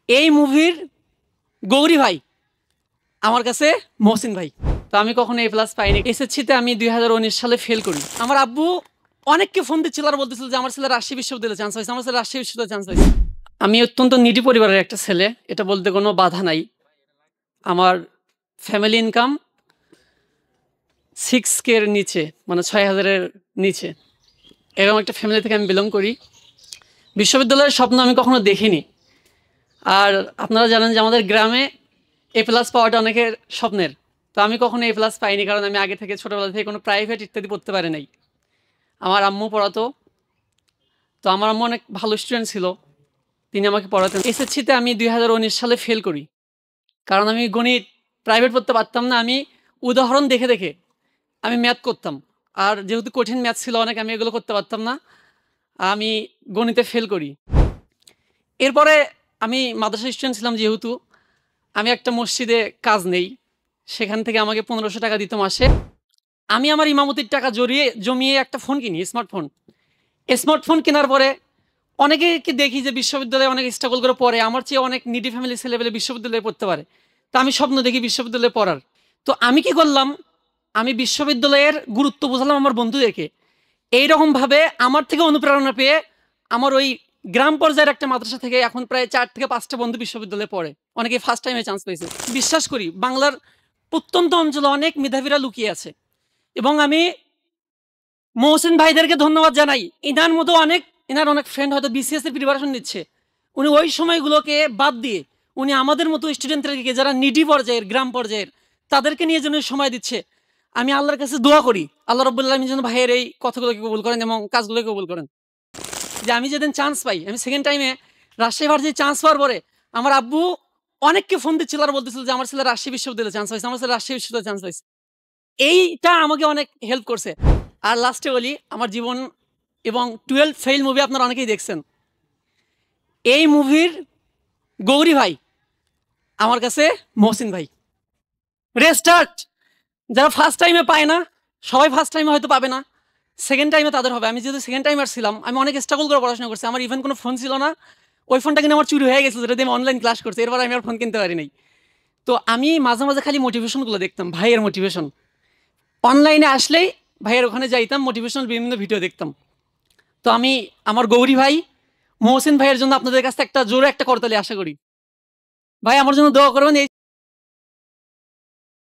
এই মুভির গৌরী ভাই আমার কাছে মহসিন ভাই। তো আমি কখনো এ প্লাস পাইনি। এসএসসিতে আমি 2019 সালে ফেল করি। আমার আব্বু অনেককে ফোন দিচ্ছিল আর বলতেছিল যে আমার ছেলে রাজশাহী বিশ্ববিদ্যালয়ে চান্স হয়েছে, আমার ছেলে রাজশাহী বিশ্ববিদ্যালয়ে চান্স হয়েছে। আমি অত্যন্ত নিডি পরিবারের একটা ছেলে, এটা বলতে কোনো বাধা নাই। আমার ফ্যামিলি ইনকাম 6K এর নিচে, মানে 6,000-এর নিচে, এরকম একটা ফ্যামিলি থেকে আমি বিলং করি। বিশ্ববিদ্যালয়ের স্বপ্ন আমি কখনো দেখিনি। আর আপনারা জানেন যে আমাদের গ্রামে এ প্লাস পাওয়াটা অনেকের স্বপ্নের। তো আমি কখনো এ প্লাস পাইনি, কারণ আমি আগে থেকে ছোটোবেলা থেকে কোনো প্রাইভেট ইত্যাদি পড়তে পারি নাই। আমার আম্মু পড়াতো, তো আমার আম্মু অনেক ভালো স্টুডেন্ট ছিল, তিনি আমাকে পড়াতেন। এসএসসিতে আমি 2019 সালে ফেল করি, কারণ আমি গণিত প্রাইভেট পড়তে পারতাম না। আমি উদাহরণ দেখে দেখে আমি ম্যাথ করতাম, আর যেহেতু কঠিন ম্যাথ ছিল অনেক, আমি এগুলো করতে পারতাম না, আমি গণিতে ফেল করি। এরপরে আমি মাদ্রাসা স্টুডেন্ট ছিলাম, যেহেতু আমি একটা মসজিদে কাজ নেই, সেখান থেকে আমাকে 1500 টাকা দিত মাসে। আমি আমার ইমামতির টাকা জমিয়ে একটা ফোন কিনি, স্মার্টফোন কেনার পরে অনেকেকে দেখি যে বিশ্ববিদ্যালয়ে অনেক স্ট্রাগল করে পড়ে, আমার চেয়ে অনেক নিডি ফ্যামিলি ছেলেপেলে বিশ্ববিদ্যালয়ে পড়তে পারে। তো আমি স্বপ্ন দেখি বিশ্ববিদ্যালয়ে পড়ার। তো আমি কি করলাম, আমি বিশ্ববিদ্যালয়ের গুরুত্ব বোঝালাম আমার বন্ধুদেরকে। এইরকমভাবে আমার থেকে অনুপ্রেরণা পেয়ে আমার ওই গ্রাম পর্যায়ের একটা মাদ্রাসা থেকে এখন প্রায় 4 থেকে 5টা বন্ধু বিশ্ববিদ্যালয়ে পড়ে, অনেকে ফার্স্ট টাইমে চান্স পেয়েছে। বিশ্বাস করি বাংলার প্রত্যন্ত অঞ্চলে অনেক মেধাবীরা লুকিয়ে আছে, এবং আমি মহসিন ভাইদেরকে ধন্যবাদ জানাই। ইনার অনেক ফ্রেন্ড হয়তো বিসিএস এর প্রিপারেশন নিচ্ছে, উনি ওই সময়গুলোকে বাদ দিয়ে উনি আমাদের মতো স্টুডেন্টদেরকে, যারা নিডি পর্যায়ের গ্রাম পর্যায়ের, তাদেরকে নিয়ে যেন সময় দিচ্ছে। আমি আল্লাহর কাছে দোয়া করি আল্লাহ রাব্বুল আলামিন যেন ভাইয়ের এই কথাগুলোকে কবুল করেন এবং কাজগুলোকে কবুল করেন। যে আমি যেদিন চান্স পাই, আমি সেকেন্ড টাইমে রাজশাহী ভার্সিটি চান্স পাওয়ার পরে আমার আব্বু অনেককে ফোন দিচ্ছিল আর বলতেছিল যে আমার ছেলে রাজশাহী বিশ্ববিদ্যালয়ে চান্স হয়েছে, আমার ছেলে রাজশাহী বিশ্ববিদ্যালয়ে চান্স হয়েছে। এইটা আমাকে অনেক হেল্প করছে। আর লাস্টে বলি, আমার জীবন এবং 12 ফেইল মুভি আপনারা অনেকেই দেখছেন। এই মুভির গৌরী ভাই আমার কাছে মহসিন ভাই। রেস্টার্ট, যারা ফার্স্ট টাইমে পায় না, সবাই ফার্স্ট টাইমে হয়তো পাবে না, সেকেন্ড টাইমে তাদের হবে। আমি যেহেতু সেকেন্ড টাইমার ছিলাম, আমি অনেক স্ট্রাগল করে পড়াশোনা করছি। আমার ইভেন কোনো ফোন ছিল না, ওই ফোনটা কিনে আমার চুরি হয়ে গেছে, যেটা দিয়ে আমি অনলাইন ক্লাস করছি। এরপর আমি আর ফোন কিনতে পারি নাই। তো আমি মাঝে মাঝে খালি মোটিভেশনগুলো দেখতাম, ভাইয়ের মোটিভেশন। অনলাইনে আসলেই ভাইয়ের ওখানে যাইতাম, মোটিভেশনাল বিভিন্ন ভিডিও দেখতাম। তো আমি আমার গৌরী ভাই মহসিন ভাইয়ের জন্য আপনাদের কাছে একটা জোরে একটা করতালি আশা করি। ভাই আমার জন্য দোয়া করবেন, এই